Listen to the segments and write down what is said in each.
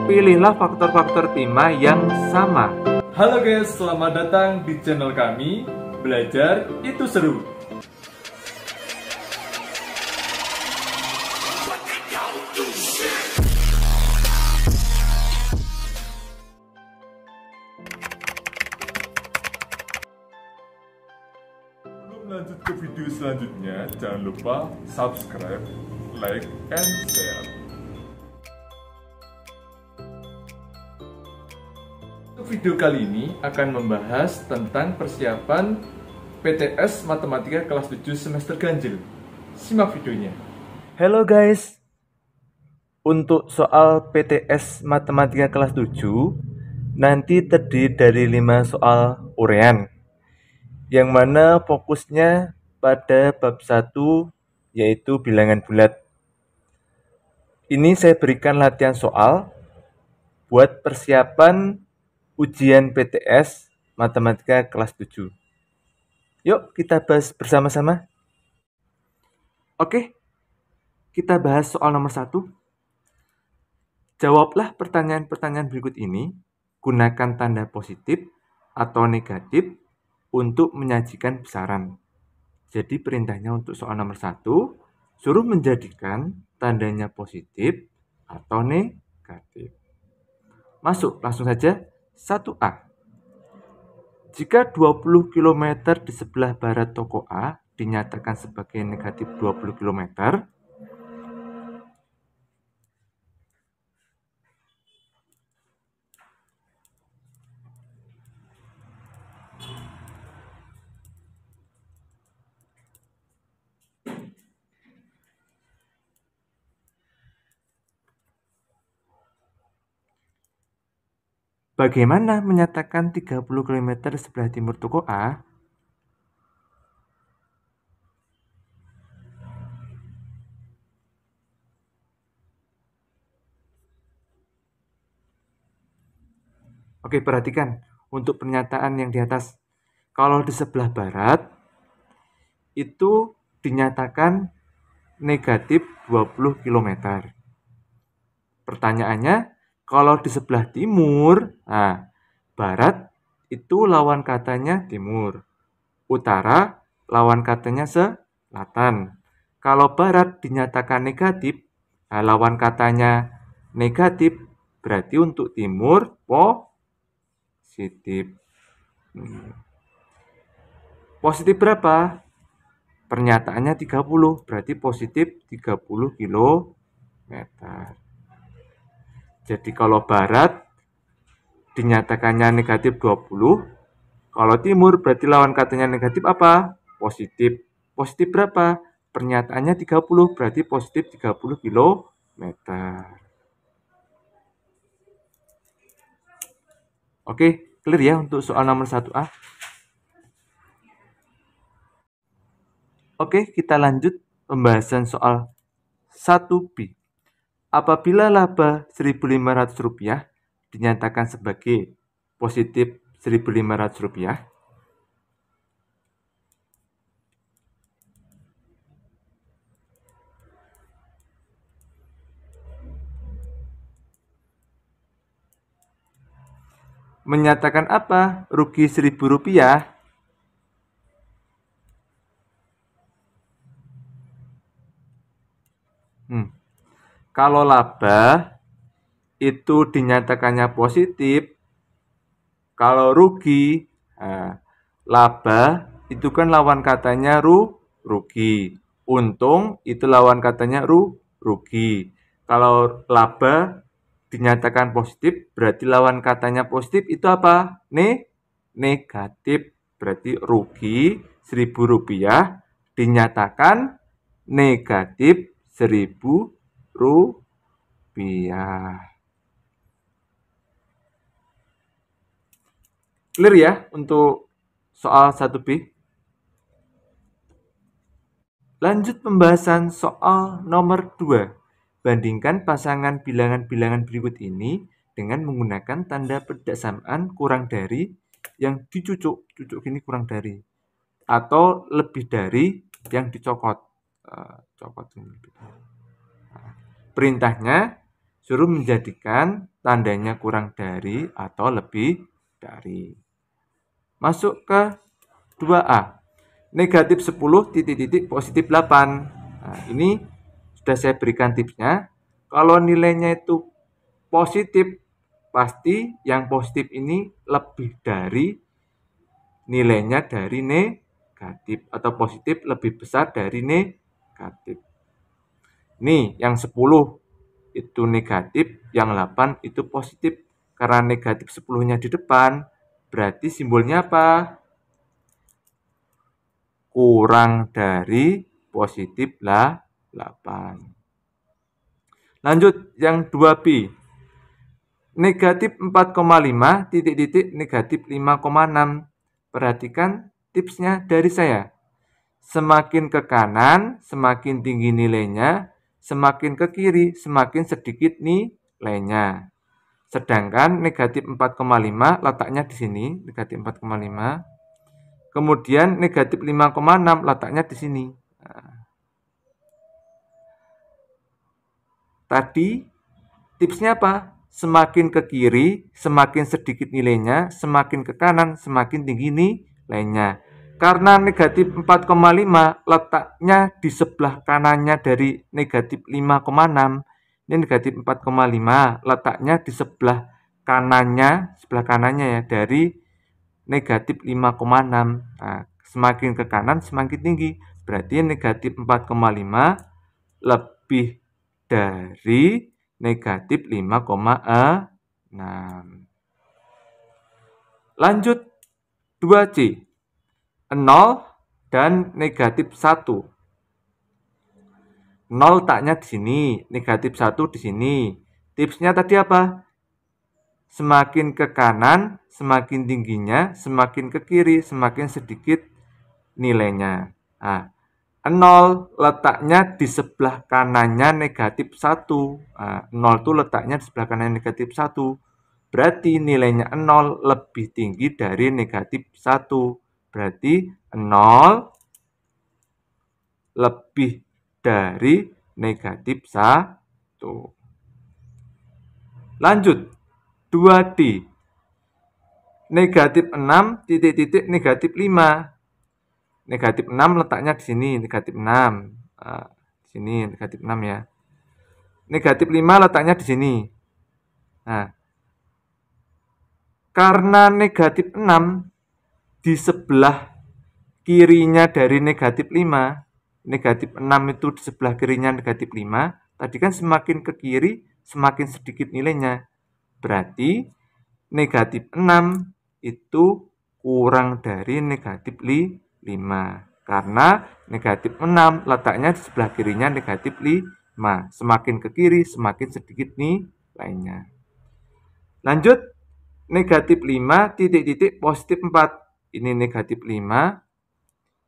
pilihlah faktor-faktor prima yang sama. Halo guys, selamat datang di channel kami. Belajar itu seru. Sebelum lanjut ke video selanjutnya, jangan lupa subscribe, like, and share. Video kali ini akan membahas tentang persiapan PTS Matematika kelas 7 semester ganjil. Simak videonya. Halo guys, untuk soal PTS Matematika kelas 7 nanti terdiri dari 5 soal urean, yang mana fokusnya pada bab 1 yaitu bilangan bulat. Ini saya berikan latihan soal buat persiapan ujian PTS Matematika kelas 7. Yuk kita bahas bersama-sama. Oke, kita bahas soal nomor 1. Jawablah pertanyaan-pertanyaan berikut ini. Gunakan tanda positif atau negatif untuk menyajikan besaran. Jadi perintahnya untuk soal nomor 1, suruh menjadikan tandanya positif atau negatif. Masuk langsung saja. 1A. Jika 20 km di sebelah barat toko A dinyatakan sebagai negatif 20 km, bagaimana menyatakan 30 km di sebelah timur toko A? Oke, perhatikan untuk pernyataan yang di atas. Kalau di sebelah barat, itu dinyatakan negatif 20 km. Pertanyaannya, kalau di sebelah timur, barat itu lawan katanya timur. Utara lawan katanya selatan. Kalau barat dinyatakan negatif, lawan katanya negatif, berarti untuk timur positif. Positif berapa? Pernyataannya 30, berarti positif 30 km. Jadi kalau barat dinyatakannya negatif 20, kalau timur berarti lawan katanya negatif apa? Positif. Positif berapa? Pernyataannya 30, berarti positif 30 km. Oke, clear ya untuk soal nomor 1A. Oke, kita lanjut pembahasan soal 1B. Apabila laba Rp1.500 dinyatakan sebagai positif Rp1.500, menyatakan apa? Rugi Rp1.000. Kalau laba itu dinyatakannya positif, kalau rugi, laba itu kan lawan katanya rugi. Untung itu lawan katanya rugi. Kalau laba dinyatakan positif, berarti lawan katanya positif itu apa? Negatif. Berarti rugi Rp1.000 dinyatakan negatif Rp1.000. Clear ya untuk soal 1B. Lanjut pembahasan soal nomor 2. Bandingkan pasangan bilangan-bilangan berikut ini dengan menggunakan tanda persamaan kurang dari yang dicucuk. Cucuk ini kurang dari. Atau lebih dari yang dicokot. Perintahnya, suruh menjadikan tandanya kurang dari atau lebih dari. Masuk ke 2A. Negatif 10 titik-titik positif 8. Nah, ini sudah saya berikan tipsnya. Kalau nilainya itu positif, pasti yang positif ini lebih dari nilainya dari negatif, atau positif lebih besar dari negatif. Nih, yang 10 itu negatif, yang 8 itu positif. Karena negatif 10-nya di depan, berarti simbolnya apa? Kurang dari positif 8. Lanjut yang 2B. Negatif 4,5 titik-titik negatif 5,6. Perhatikan tipsnya dari saya. Semakin ke kanan, semakin tinggi nilainya. Semakin ke kiri, semakin sedikit nilainya. Sedangkan negatif 4,5 letaknya di sini, negatif 4,5. Kemudian negatif 5,6 letaknya di sini. Nah, tadi tipsnya apa? Semakin ke kiri, semakin sedikit nilainya, semakin ke kanan, semakin tinggi nilainya. Karena negatif 4,5 letaknya di sebelah kanannya dari negatif 5,6. Ini negatif 4,5 letaknya di sebelah kanannya ya dari negatif 5,6. Nah, semakin ke kanan semakin tinggi. Berarti negatif 4,5 lebih dari negatif 5,6. Lanjut 2C. 0 dan negatif 1. 0 letaknya di sini, negatif 1 di sini. Tipsnya tadi apa? Semakin ke kanan, semakin tingginya, semakin ke kiri, semakin sedikit nilainya. Nah, 0 letaknya di sebelah kanannya negatif 1. Nah, 0 itu letaknya di sebelah kanan negatif 1. Berarti nilainya 0 lebih tinggi dari negatif 1. Berarti 0 lebih dari negatif 1. Lanjut 2D. Negatif 6 titik-titik negatif 5. Negatif 6 letaknya di sini, negatif 6. Di sini negatif 6 ya. Negatif 5 letaknya di sini. Nah, karena negatif 6 di sebelah kirinya dari negatif 5, negatif 6 itu di sebelah kirinya negatif 5, tadi kan semakin ke kiri, semakin sedikit nilainya. Berarti negatif 6 itu kurang dari negatif 5. Karena negatif 6 letaknya di sebelah kirinya negatif 5. Semakin ke kiri, semakin sedikit nilainya. Lanjut, negatif 5 titik-titik positif 4. Ini negatif 5,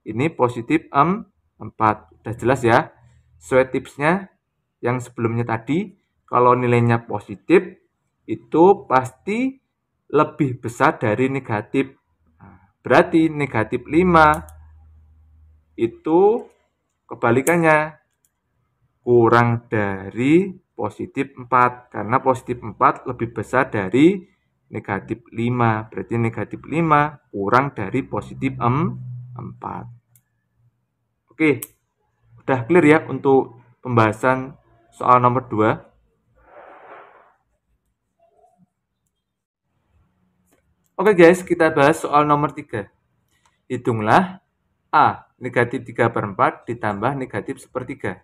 ini positif 4. Udah jelas ya. Sesuai tipsnya yang sebelumnya tadi, kalau nilainya positif, itu pasti lebih besar dari negatif. Berarti negatif 5 itu kebalikannya, kurang dari positif 4. Karena positif 4 lebih besar dari negatif 5. Berarti negatif 5 kurang dari positif 4. Oke, udah clear ya untuk pembahasan soal nomor 2. Oke guys, kita bahas soal nomor 3. Hitunglah A, negatif 3/4 ditambah negatif 1/3.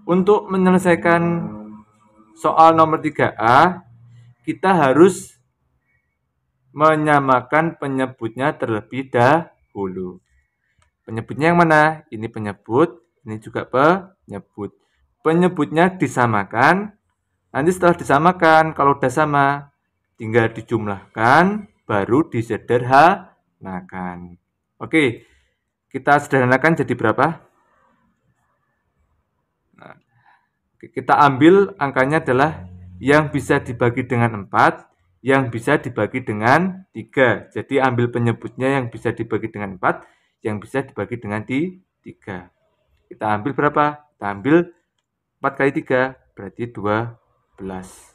Untuk menyelesaikan soal nomor 3A, kita harus menyamakan penyebutnya terlebih dahulu. Penyebutnya yang mana? Ini penyebut, ini juga penyebut. Penyebutnya disamakan. Nanti setelah disamakan, kalau udah sama, tinggal dijumlahkan, baru disederhanakan. Oke, kita sederhanakan jadi berapa? Kita ambil angkanya adalah yang bisa dibagi dengan 4, yang bisa dibagi dengan 3. Jadi ambil penyebutnya yang bisa dibagi dengan 4, yang bisa dibagi dengan 3. Kita ambil berapa? Kita ambil 4 kali 3, berarti 12.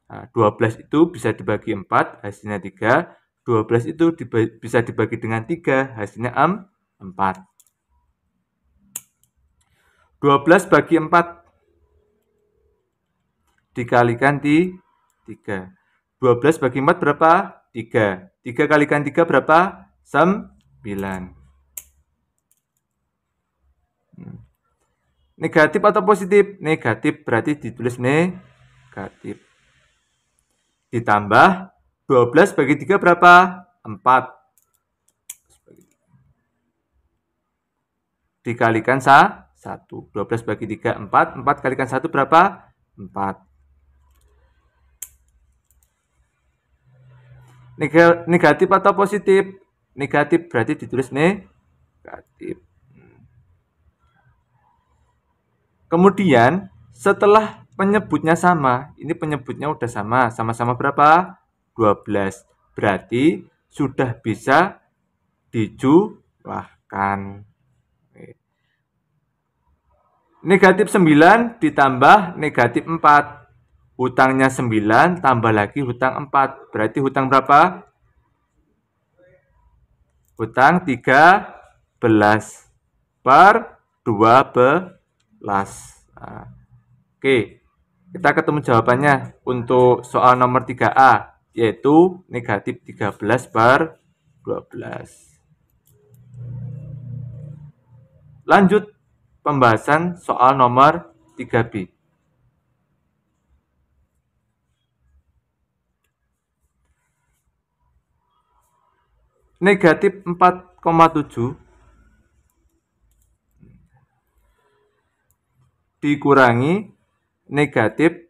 Nah, 12 itu bisa dibagi 4, hasilnya 3. 12 itu bisa dibagi dengan 3, hasilnya 4. 12 bagi 4 dikalikan 3. 12 bagi 4 berapa? 3. 3 kalikan 3 berapa? 9. Negatif atau positif? Negatif, berarti ditulis negatif. Ditambah 12 bagi 3 berapa? 4. Dikalikan 1. 12 bagi 3, 4. 4 kalikan 1 berapa? 4. Negatif atau positif? Negatif, berarti ditulis negatif. Kemudian setelah penyebutnya sama, ini penyebutnya udah sama-sama berapa? 12. Berarti sudah bisa dijumlahkan. Negatif 9 ditambah negatif 4. Hutangnya 9 tambah lagi hutang 4. Berarti hutang berapa? Hutang 13 per 12. Nah, oke, kita ketemu jawabannya untuk soal nomor 3A, yaitu negatif 13 per 12. Lanjut pembahasan soal nomor 3B. Negatif 4,7 dikurangi negatif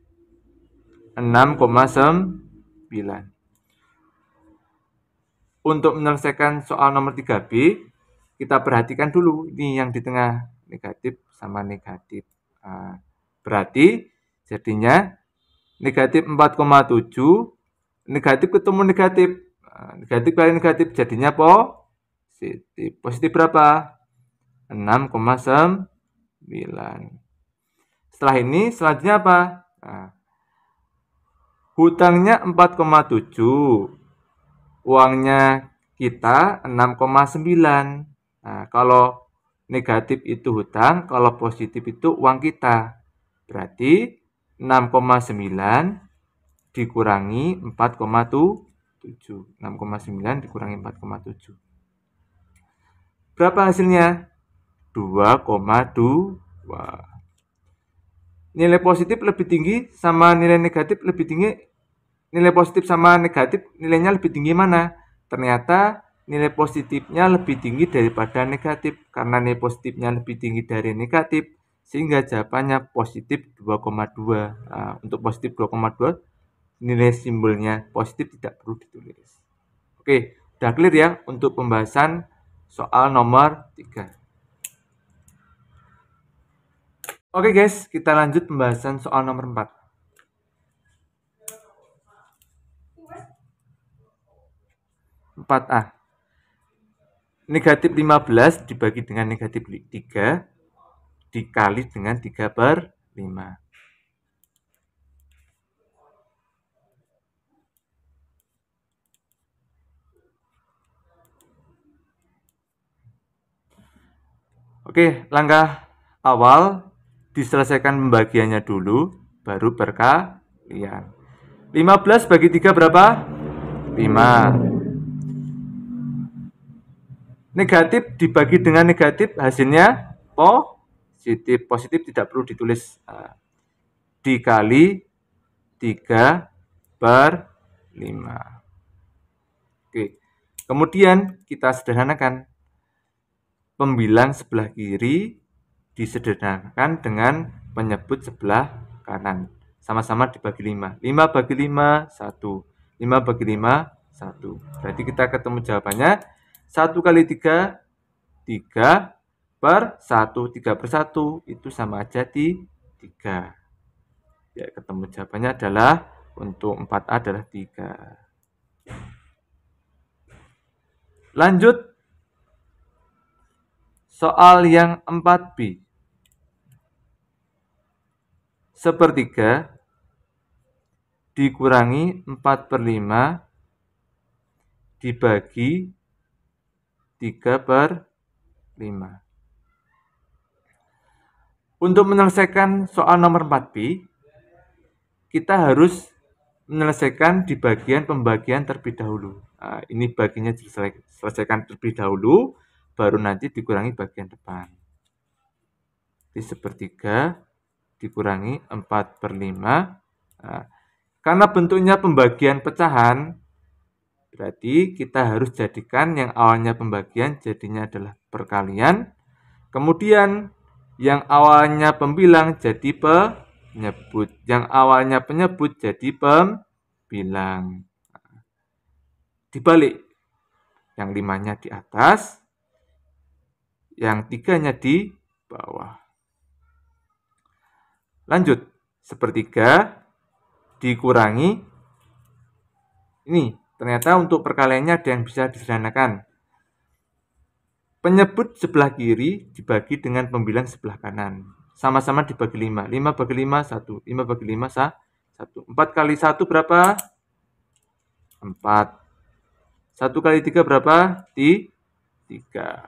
6,9. Untuk menyelesaikan soal nomor 3B, kita perhatikan dulu ini yang di tengah, negatif sama negatif. Nah, berarti jadinya negatif 4,7, negatif ketemu negatif. Nah, negatif kali negatif jadinya positif. Positif berapa? 6,9. Setelah ini selanjutnya apa? Nah, hutangnya 4,7. Uangnya kita 6,9. Nah, kalau negatif itu hutang, kalau positif itu uang kita. Berarti 6,9 dikurangi 4,7. 6,9 dikurangi 4,7. Berapa hasilnya? 2,2. Nilai positif lebih tinggi sama nilai negatif lebih tinggi. Nilai positif sama negatif nilainya lebih tinggi mana? Ternyata nilai positifnya lebih tinggi daripada negatif. Karena nilai positifnya lebih tinggi dari negatif, sehingga jawabannya positif 2,2. Nah, untuk positif 2,2, nilai simbolnya positif tidak perlu ditulis. Oke, udah clear ya untuk pembahasan soal nomor 3. Oke guys, kita lanjut pembahasan soal nomor 4. 4A. Negatif 15 dibagi dengan negatif 3 dikali dengan 3 per 5. Oke, langkah awal diselesaikan pembagiannya dulu, baru perkalian. 15 bagi 3 berapa? 5. Negatif dibagi dengan negatif, hasilnya positif. Positif tidak perlu ditulis. Dikali 3 per 5. Oke. Kemudian kita sederhanakan. Pembilang sebelah kiri disederhanakan dengan penyebut sebelah kanan. Sama-sama dibagi 5. 5 bagi 5, 1. 5 bagi 5, 1. Berarti kita ketemu jawabannya 1 kali 3, 3 per 1. 3 per 1 itu sama aja di 3. Ya, ketemu jawabannya adalah Untuk 4A adalah 3. Lanjut soal yang 4B. Sepertiga dikurangi 4/5 dibagi 3/5. Untuk menyelesaikan soal nomor 4B, kita harus menyelesaikan di bagian pembagian terlebih dahulu. Nah, ini bagiannya diselesaikan terlebih dahulu, baru nanti dikurangi bagian depan. Jadi sepertiga dikurangi 4/5. Nah, karena bentuknya pembagian pecahan, berarti kita harus jadikan yang awalnya pembagian jadinya adalah perkalian. Kemudian yang awalnya pembilang jadi penyebut. Yang awalnya penyebut jadi pembilang. Dibalik. Yang 5-nya di atas, yang 3-nya di bawah. Lanjut. Sepertiga dikurangi. Ini ternyata untuk perkaliannya ada yang bisa disederhanakan. Penyebut sebelah kiri dibagi dengan pembilang sebelah kanan. Sama-sama dibagi 5. 5 bagi 5, 1. 5 bagi 5, 1. 4 kali 1 berapa? 4. 1 kali 3 berapa? 3.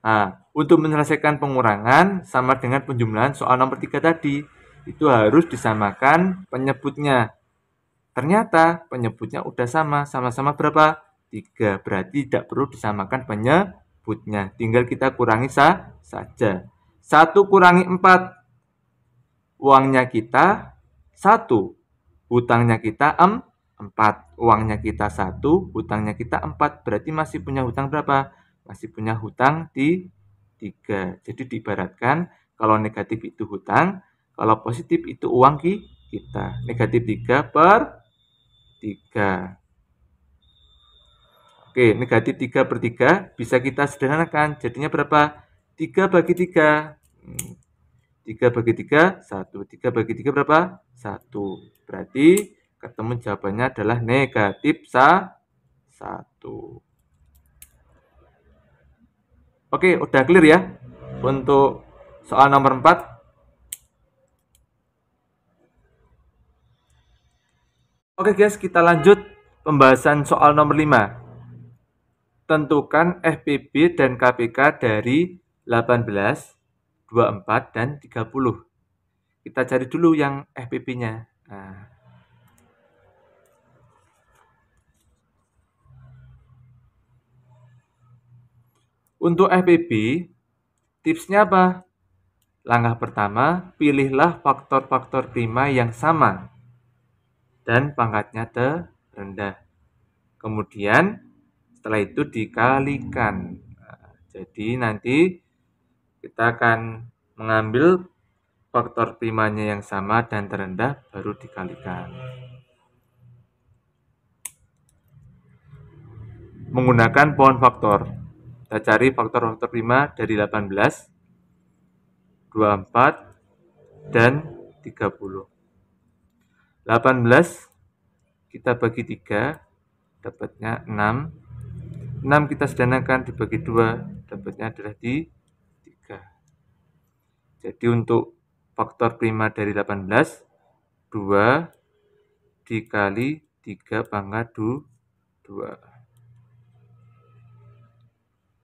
Nah, untuk menyelesaikan pengurangan sama dengan penjumlahan soal nomor 3 tadi. Itu harus disamakan penyebutnya. Ternyata penyebutnya udah sama-sama berapa? 3. Berarti tidak perlu disamakan penyebutnya. Tinggal kita kurangi saja. 1 kurangi 4. Uangnya kita 1. Hutangnya kita 4. Uangnya kita 1. Hutangnya kita 4. Berarti masih punya hutang berapa? Masih punya hutang 3. Jadi diibaratkan kalau negatif itu hutang, kalau positif itu uang kita. Negatif 3/3. Oke, negatif 3/3 bisa kita sederhanakan. Jadinya berapa? 3 bagi 3. 3 bagi 3, 1. 3 bagi 3 berapa? 1. Berarti ketemu jawabannya adalah negatif 1. Oke, udah clear ya untuk soal nomor 4. Oke guys, kita lanjut pembahasan soal nomor 5. Tentukan FPB dan KPK dari 18, 24, dan 30. Kita cari dulu yang FPB-nya. Nah, untuk FPB, tipsnya apa? Langkah pertama, pilihlah faktor-faktor prima yang sama dan pangkatnya terendah. Kemudian setelah itu dikalikan. Nah, jadi nanti kita akan mengambil faktor primanya yang sama dan terendah baru dikalikan. Menggunakan pohon faktor. Kita cari faktor-faktor prima dari 18, 24, dan 30. 18 kita bagi 3, dapatnya 6. 6 kita sederhanakan dibagi 2, dapatnya adalah 3. Jadi untuk faktor prima dari 18, 2 dikali 3 pangkat 2.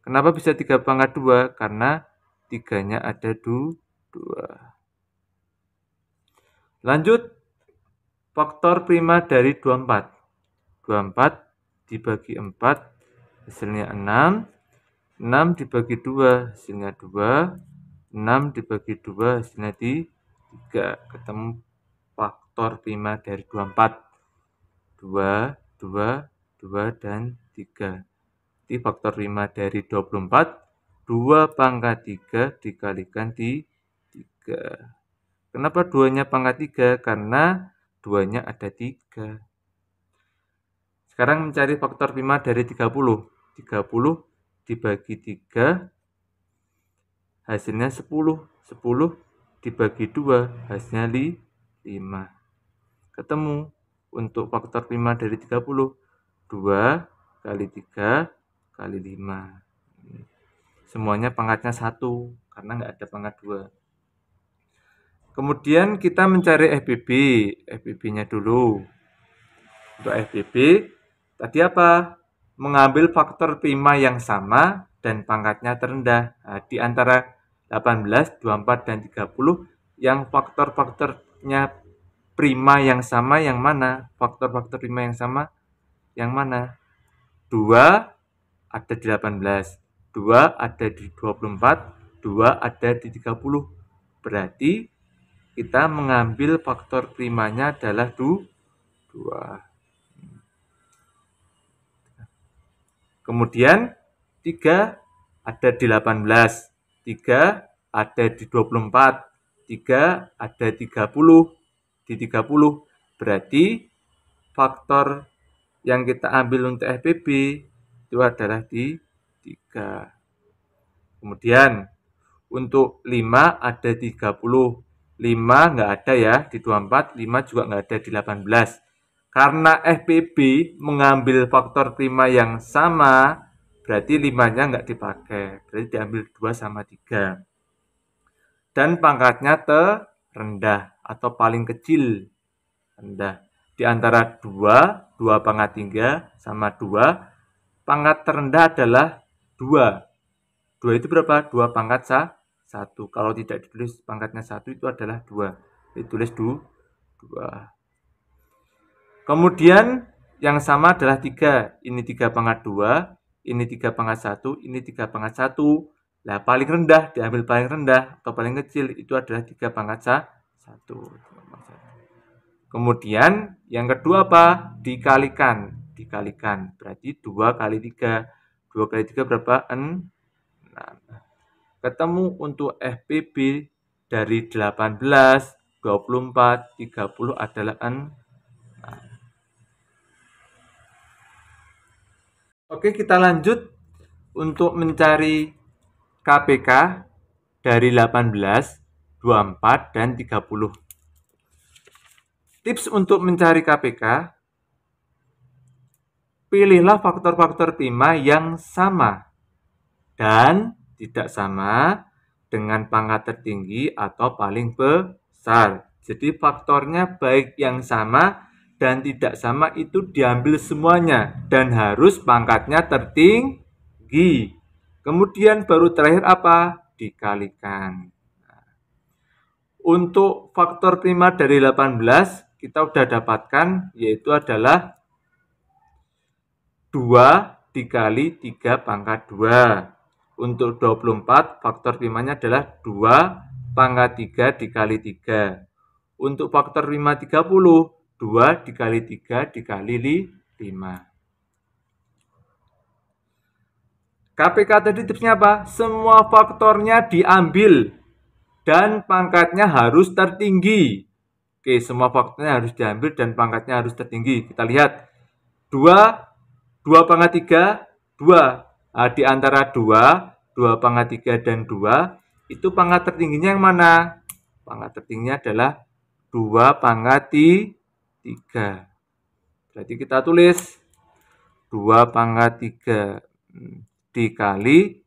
Kenapa bisa 3 pangkat 2? Karena 3-nya ada 2. Lanjut, faktor prima dari 24. 24 dibagi 4, hasilnya 6. 6 dibagi 2, hasilnya 2. 6 dibagi 2, hasilnya 3. Ketemu faktor prima dari 24. 2, 2, 2, dan 3. Jadi faktor prima dari 24, 2 pangkat 3 dikalikan 3. Kenapa 2-nya pangkat 3? Karena 2-nya ada 3. Sekarang mencari faktor prima dari 30. 30 dibagi 3, hasilnya 10. 10 dibagi 2, hasilnya 5. ketemu untuk faktor prima dari 30. 2 kali 3 kali 5. Semuanya pangkatnya 1, karena nggak ada pangkat 2. Kemudian kita mencari FBB. FBB-nya dulu. Untuk FBB, tadi apa? Mengambil faktor prima yang sama dan pangkatnya terendah. Nah, di antara 18, 24, dan 30, yang faktor-faktornya prima yang sama yang mana? Faktor-faktor prima yang sama yang mana? 2 ada di 18, 2 ada di 24, 2 ada di 30. Berarti kita mengambil faktor primanya adalah 2. Kemudian 3 ada di 18, 3 ada di 24, 3 ada di 30. Berarti faktor yang kita ambil untuk FBB itu adalah di 3. Kemudian untuk 5 ada di 30. 5 nggak ada ya di 24, 5 juga nggak ada di 18. Karena FBB mengambil faktor prima yang sama, berarti 5-nya nggak dipakai. Berarti diambil 2 sama 3. Dan pangkatnya terendah atau paling kecil. Rendah. Di antara 2 pangkat 3 sama 2, pangkat terendah adalah 2. 2 itu berapa? 2 pangkat 1. Kalau tidak ditulis pangkatnya 1 itu adalah 2. Ditulis 2. Kemudian yang sama adalah 3. Ini 3 pangkat 2, ini 3 pangkat 1, ini 3 pangkat 1. Nah, paling rendah diambil paling rendah atau paling kecil itu adalah 3 pangkat 1. Kemudian yang kedua apa? Dikalikan. Berarti 2 kali 3. 2 kali 3 berapa? 6. Ketemu untuk FBB dari 18, 24, 30 adalah 6. Oke, kita lanjut untuk mencari KPK dari 18, 24, dan 30. Tips untuk mencari KPK, pilihlah faktor-faktor prima yang sama dan tidak sama dengan pangkat tertinggi atau paling besar. Jadi faktornya baik yang sama dan tidak sama itu diambil semuanya dan harus pangkatnya tertinggi. Kemudian baru terakhir apa? Dikalikan. Untuk faktor prima dari 18 kita sudah dapatkan, yaitu adalah 2 dikali 3 pangkat 2. Untuk 24 faktor primanya adalah 2 pangkat 3 dikali 3. Untuk faktor prima 30, 2 dikali 3 dikali 5. KPK tadi tipsnya apa? Semua faktornya diambil dan pangkatnya harus tertinggi. Oke, semua faktornya harus diambil dan pangkatnya harus tertinggi. Kita lihat. 2 pangkat 3, 2. Nah, di antara 2 pangkat 3 dan 2, itu pangkat tertingginya yang mana? Pangkat tertingginya adalah 2 pangkat 3. Berarti kita tulis 2 pangkat 3 dikali,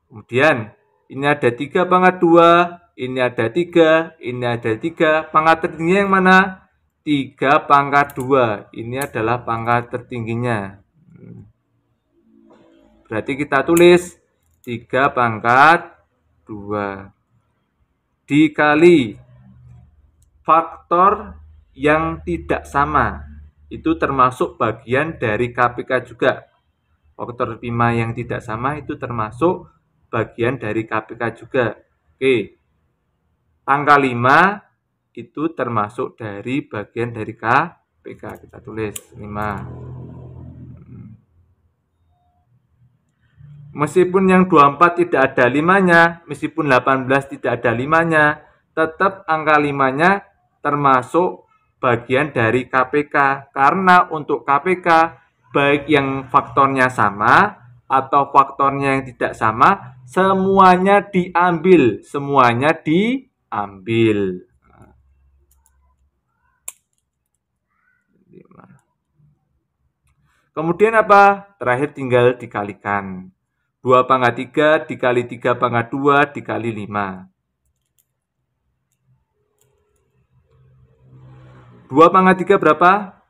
kemudian ini ada 3 pangkat 2, ini ada 3, ini ada 3. Pangkat tertingginya yang mana? 3 pangkat 2. Ini adalah pangkat tertingginya. Berarti kita tulis 3 pangkat 2 dikali faktor yang tidak sama. Itu termasuk bagian dari KPK juga. Faktor prima yang tidak sama itu termasuk bagian dari KPK juga. Oke. Angka 5 itu termasuk dari bagian dari KPK. Kita tulis 5. Meskipun yang 24 tidak ada 5-nya, meskipun 18 tidak ada 5-nya, tetap angka 5-nya termasuk bagian dari KPK. Karena untuk KPK, baik yang faktornya sama atau faktornya yang tidak sama, semuanya diambil. Semuanya diambil. Kemudian apa? Terakhir tinggal dikalikan. 2/3 dikali 3/2 dikali 5. 2/3 berapa?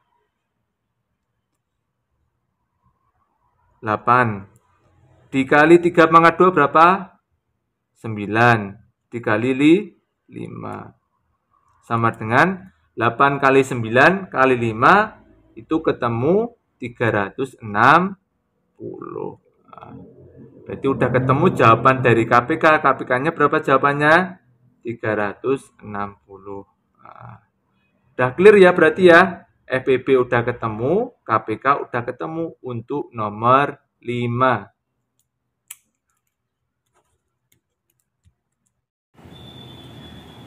8. Dikali 3/2 berapa? 9. Dikali 5. Sama dengan 8 kali 9 kali 5 itu ketemu 360. Nah, berarti udah ketemu jawaban dari KPK. KPK-nya berapa jawabannya? 360. Nah, udah clear ya berarti ya. FPB udah ketemu, KPK udah ketemu untuk nomor 5.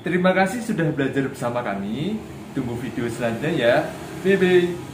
Terima kasih sudah belajar bersama kami. Tunggu video selanjutnya ya. Bye-bye.